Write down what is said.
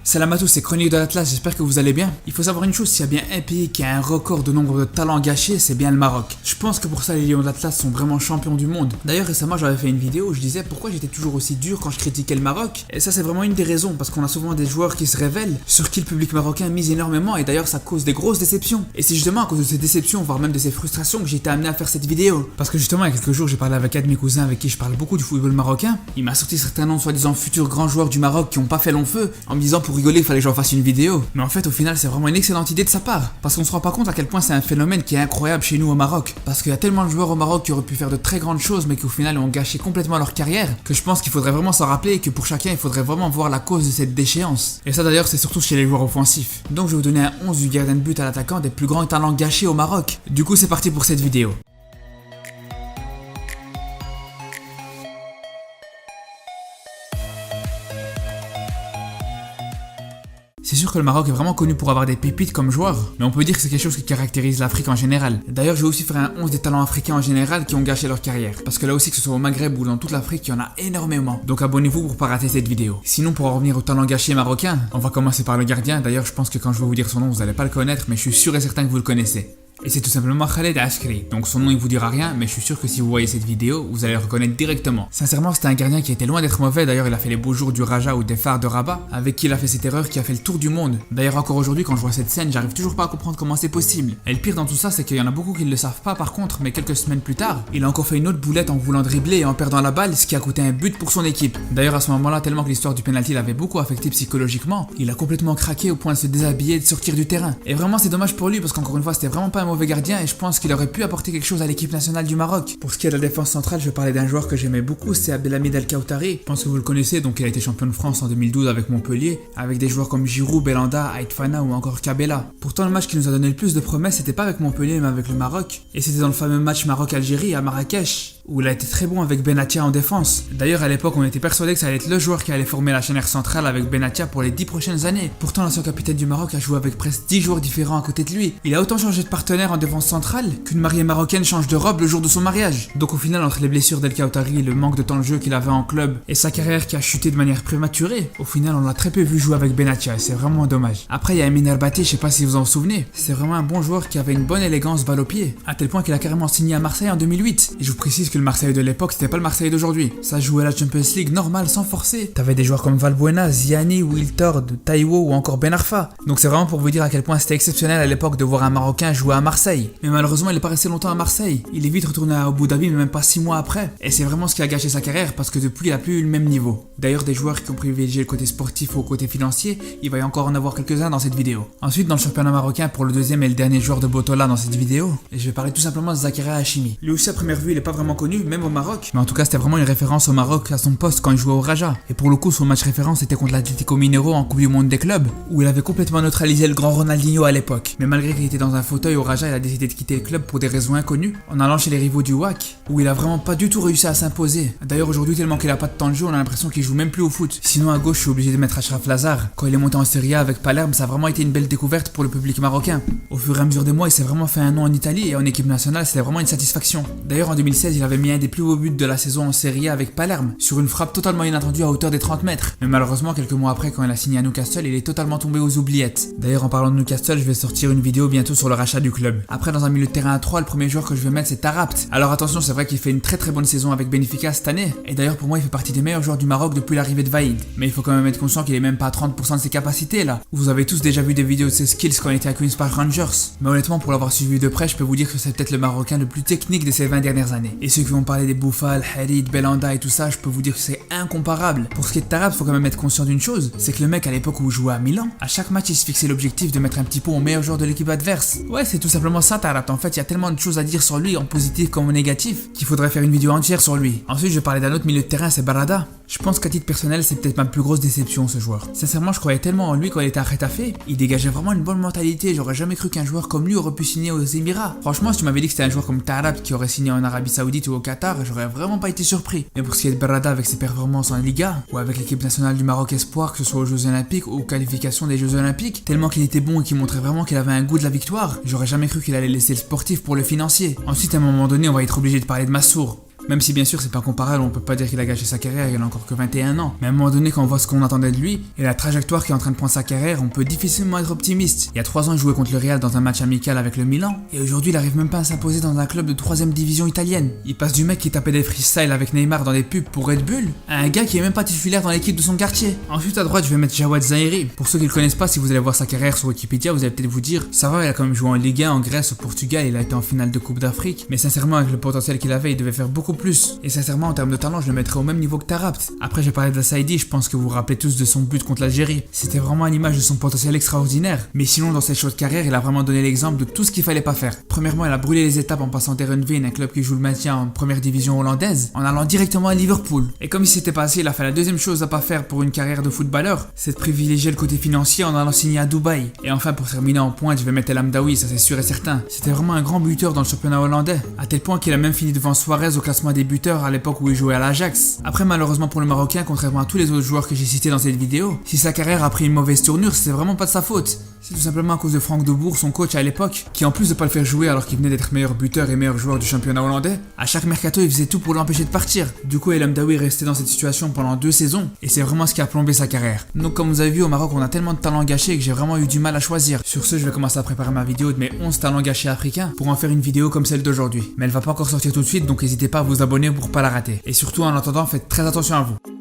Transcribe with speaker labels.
Speaker 1: Salam à tous, c'est Chronique de l'Atlas, j'espère que vous allez bien. Il faut savoir une chose, s'il y a bien un pays qui a un record de nombre de talents gâchés, c'est bien le Maroc. Je pense que pour ça les Lions de l'Atlas sont vraiment champions du monde. D'ailleurs récemment j'avais fait une vidéo où je disais pourquoi j'étais toujours aussi dur quand je critiquais le Maroc. Et ça c'est vraiment une des raisons, parce qu'on a souvent des joueurs qui se révèlent, sur qui le public marocain mise énormément et d'ailleurs ça cause des grosses déceptions. Et c'est justement à cause de ces déceptions, voire même de ces frustrations que j'ai été amené à faire cette vidéo. Parce que justement il y a quelques jours j'ai parlé avec un de mes cousins avec qui je parle beaucoup du football marocain. Il m'a sorti certains noms de soi-disant futurs grands joueurs du Maroc qui ont pas fait long feu, en me disant pour rigoler il fallait que j'en fasse une vidéo. Mais en fait au final c'est vraiment une excellente idée de sa part, parce qu'on se rend pas compte à quel point c'est un phénomène qui est incroyable chez nous au Maroc, parce qu'il y a tellement de joueurs au Maroc qui auraient pu faire de très grandes choses mais qui au final ont gâché complètement leur carrière, que je pense qu'il faudrait vraiment s'en rappeler et que pour chacun il faudrait vraiment voir la cause de cette déchéance. Et ça d'ailleurs c'est surtout chez les joueurs offensifs. Donc je vais vous donner un 11 du gardien de but à l'attaquant des plus grands talents gâchés au Maroc. Du coup c'est parti pour cette vidéo. C'est sûr que le Maroc est vraiment connu pour avoir des pépites comme joueurs, mais on peut dire que c'est quelque chose qui caractérise l'Afrique en général. D'ailleurs, je vais aussi faire un 11 des talents africains en général qui ont gâché leur carrière, parce que là aussi que ce soit au Maghreb ou dans toute l'Afrique, il y en a énormément. Donc abonnez-vous pour pas rater cette vidéo. Sinon, pour en revenir au talent gâché marocain, on va commencer par le gardien. D'ailleurs, je pense que quand je vais vous dire son nom, vous allez pas le connaître, mais je suis sûr et certain que vous le connaissez. Et c'est tout simplement Khaled Askri. Donc son nom il vous dira rien, mais je suis sûr que si vous voyez cette vidéo, vous allez le reconnaître directement. Sincèrement, c'était un gardien qui était loin d'être mauvais. D'ailleurs, il a fait les beaux jours du Raja ou des phares de Rabat, avec qui il a fait cette erreur qui a fait le tour du monde. D'ailleurs, encore aujourd'hui, quand je vois cette scène, j'arrive toujours pas à comprendre comment c'est possible. Et le pire dans tout ça, c'est qu'il y en a beaucoup qui ne le savent pas par contre, mais quelques semaines plus tard, il a encore fait une autre boulette en voulant dribbler et en perdant la balle, ce qui a coûté un but pour son équipe. D'ailleurs, à ce moment-là, tellement que l'histoire du penalty l'avait beaucoup affecté psychologiquement, il a complètement craqué au point de se déshabiller et de sortir du terrain. Et vraiment, c'est dommage pour lui parce qu'encore une fois, c'était vraiment pas un mauvais gardien et je pense qu'il aurait pu apporter quelque chose à l'équipe nationale du Maroc. Pour ce qui est de la défense centrale, je vais parler d'un joueur que j'aimais beaucoup, c'est Abdelhamid El Khaoutari. Je pense que vous le connaissez, donc il a été champion de France en 2012 avec Montpellier, avec des joueurs comme Giroud, Belhanda, Aït Fana ou encore Kabela. Pourtant, le match qui nous a donné le plus de promesses, c'était pas avec Montpellier mais avec le Maroc, et c'était dans le fameux match Maroc-Algérie à Marrakech, où il a été très bon avec Benatia en défense. D'ailleurs, à l'époque, on était persuadé que ça allait être le joueur qui allait former la charnière centrale avec Benatia pour les 10 prochaines années. Pourtant, l'ancien capitaine du Maroc a joué avec presque 10 joueurs différents à côté de lui. Il a autant changé de partenaire en défense centrale qu'une mariée marocaine change de robe le jour de son mariage. Donc au final, entre les blessures d'El Khaoutari et le manque de temps de jeu qu'il avait en club et sa carrière qui a chuté de manière prématurée, au final, on l'a très peu vu jouer avec Benatia et c'est vraiment dommage. Après, il y a Emin Erbati, je sais pas si vous en souvenez. C'est vraiment un bon joueur qui avait une bonne élégance balle au pied, à tel point qu'il a carrément signé à Marseille en 2008. Et je vous précise que le Marseille de l'époque, c'était pas le Marseille d'aujourd'hui. Ça jouait à la Champions League normal, sans forcer. T'avais des joueurs comme Valbuena, Ziani, Wiltord, Taiwo ou encore Ben Arfa. Donc c'est vraiment pour vous dire à quel point c'était exceptionnel à l'époque de voir un Marocain jouer à Marseille. Mais malheureusement, il est pas resté longtemps à Marseille. Il est vite retourné à Abu Dhabi, mais même pas 6 mois après. Et c'est vraiment ce qui a gâché sa carrière parce que depuis, il a plus eu le même niveau. D'ailleurs, des joueurs qui ont privilégié le côté sportif au côté financier, il va y encore en avoir quelques-uns dans cette vidéo. Ensuite, dans le championnat marocain, pour le deuxième et le dernier joueur de Botola dans cette vidéo, et je vais parler tout simplement de Zakaria Hachimi. Lui aussi, à première vue, il est pas vraiment connu, même au Maroc. Mais en tout cas, c'était vraiment une référence au Maroc à son poste quand il jouait au Raja. Et pour le coup, son match référence était contre l'Atlético Mineiro en Coupe du Monde des clubs, où il avait complètement neutralisé le grand Ronaldinho à l'époque. Mais malgré qu'il était dans un fauteuil au Raja, il a décidé de quitter le club pour des raisons inconnues, en allant chez les rivaux du WAC, où il a vraiment pas du tout réussi à s'imposer. D'ailleurs, aujourd'hui, tellement qu'il a pas de temps de jeu, on a l'impression qu'il joue même plus au foot. Sinon, à gauche, je suis obligé de mettre Achraf Lazar. Quand il est monté en Serie A avec Palerme, ça a vraiment été une belle découverte pour le public marocain. Au fur et à mesure des mois, il s'est vraiment fait un nom en Italie et en équipe nationale, c'était vraiment une satisfaction. D'ailleurs, en 2016, il avait mis un des plus beaux buts de la saison en Serie A avec Palerme, sur une frappe totalement inattendue à hauteur des 30 mètres. Mais malheureusement, quelques mois après, quand il a signé à Newcastle, il est totalement tombé aux oubliettes. D'ailleurs, en parlant de Newcastle, je vais sortir une vidéo bientôt sur le rachat du club. Après, dans un milieu de terrain à 3, le premier joueur que je vais mettre, c'est Tarabt. Alors attention, c'est vrai qu'il fait une très bonne saison avec Benfica cette année. Et d'ailleurs, pour moi, il fait partie des meilleurs joueurs du Maroc depuis l'arrivée de Vaïd. Mais il faut quand même être conscient qu'il est même pas à 30% de ses capacités là. Vous avez tous déjà vu des vidéos de ses skills quand il était à Queen's Park Rangers. Mais honnêtement, pour l'avoir suivi de près, je peux vous dire que c'est peut-être le Marocain le plus technique de ces 20 dernières années. Et ceux qui vont parler des Boufal, Harid, Belhanda et tout ça, je peux vous dire que c'est incomparable. Pour ce qui est de Tarabt, faut quand même être conscient d'une chose, c'est que le mec à l'époque où il jouait à Milan, à chaque match il se fixait l'objectif de mettre un petit pot au meilleur joueur de l'équipe adverse. Ouais, c'est tout simplement ça Tarabt. En fait, il y a tellement de choses à dire sur lui, en positif comme en négatif, qu'il faudrait faire une vidéo entière sur lui. Ensuite, je vais parler d'un autre milieu de terrain, c'est Barada. Je pense qu'à titre personnel, c'est peut-être ma plus grosse déception ce joueur. Sincèrement, je croyais tellement en lui quand il était à Retafe, il dégageait vraiment une bonne mentalité. J'aurais jamais cru qu'un joueur comme lui aurait pu signer aux Émirats. Franchement, si tu m'avais dit que c'était un joueur comme Tarabt qui aurait signé en Arabie Saoudite ou au Qatar, j'aurais vraiment pas été surpris. Mais pour ce qui est de Barada avec ses performances en Liga ou avec l'équipe nationale du Maroc Espoir, que ce soit aux Jeux Olympiques ou aux qualifications des Jeux Olympiques, tellement qu'il était bon et qu'il montrait vraiment qu'il avait un goût de la victoire, j'aurais jamais cru qu'il allait laisser le sportif pour le financier. Ensuite, à un moment donné, on va être obligé de parler de Massour. Même si bien sûr c'est pas comparable, on peut pas dire qu'il a gâché sa carrière, il a encore que 21 ans. Mais à un moment donné, quand on voit ce qu'on attendait de lui et la trajectoire qui est en train de prendre sa carrière, on peut difficilement être optimiste. Il y a 3 ans, il jouait contre le Real dans un match amical avec le Milan, et aujourd'hui il arrive même pas à s'imposer dans un club de 3ème division italienne. Il passe du mec qui tapait des freestyles avec Neymar dans des pubs pour Red Bull à un gars qui est même pas titulaire dans l'équipe de son quartier. Ensuite à droite, je vais mettre Jawad Zahiri. Pour ceux qui le connaissent pas, si vous allez voir sa carrière sur Wikipédia, vous allez peut-être vous dire, ça va, il a quand même joué en Ligue 1, en Grèce, au Portugal, il a été en finale de Coupe d'Afrique, mais sincèrement avec le potentiel qu'il avait, il devait faire beaucoup plus. Et sincèrement en termes de talent, je le mettrais au même niveau que Tarabt. Après j'ai parlé de Saïdi, je pense que vous vous rappelez tous de son but contre l'Algérie. C'était vraiment à l'image de son potentiel extraordinaire. Mais sinon dans cette chaude carrière, il a vraiment donné l'exemple de tout ce qu'il fallait pas faire. Premièrement, il a brûlé les étapes en passant d'Herenveen, un club qui joue le maintien en première division hollandaise, en allant directement à Liverpool. Et comme il s'était passé, il a fait la deuxième chose à pas faire pour une carrière de footballeur, c'est de privilégier le côté financier en allant signer à Dubaï. Et enfin pour terminer en pointe, je vais mettre El Amdaoui, ça c'est sûr et certain. C'était vraiment un grand buteur dans le championnat hollandais, à tel point qu'il a même fini devant Suarez au classement des buteurs à l'époque où il jouait à l'Ajax. Après malheureusement pour le Marocain, contrairement à tous les autres joueurs que j'ai cités dans cette vidéo, si sa carrière a pris une mauvaise tournure, c'est vraiment pas de sa faute. C'est tout simplement à cause de Frank de Boer, son coach à l'époque, qui en plus de pas le faire jouer alors qu'il venait d'être meilleur buteur et meilleur joueur du championnat hollandais, à chaque mercato il faisait tout pour l'empêcher de partir. Du coup El Amdaoui est resté dans cette situation pendant 2 saisons, et c'est vraiment ce qui a plombé sa carrière. Donc comme vous avez vu, au Maroc on a tellement de talents gâchés que j'ai vraiment eu du mal à choisir. Sur ce, je vais commencer à préparer ma vidéo de mes 11 talents gâchés africains pour en faire une vidéo comme celle d'aujourd'hui. Mais elle va pas encore sortir tout de suite, donc n'hésitez pas à vous abonner pour pas la rater. Et surtout en attendant, faites très attention à vous.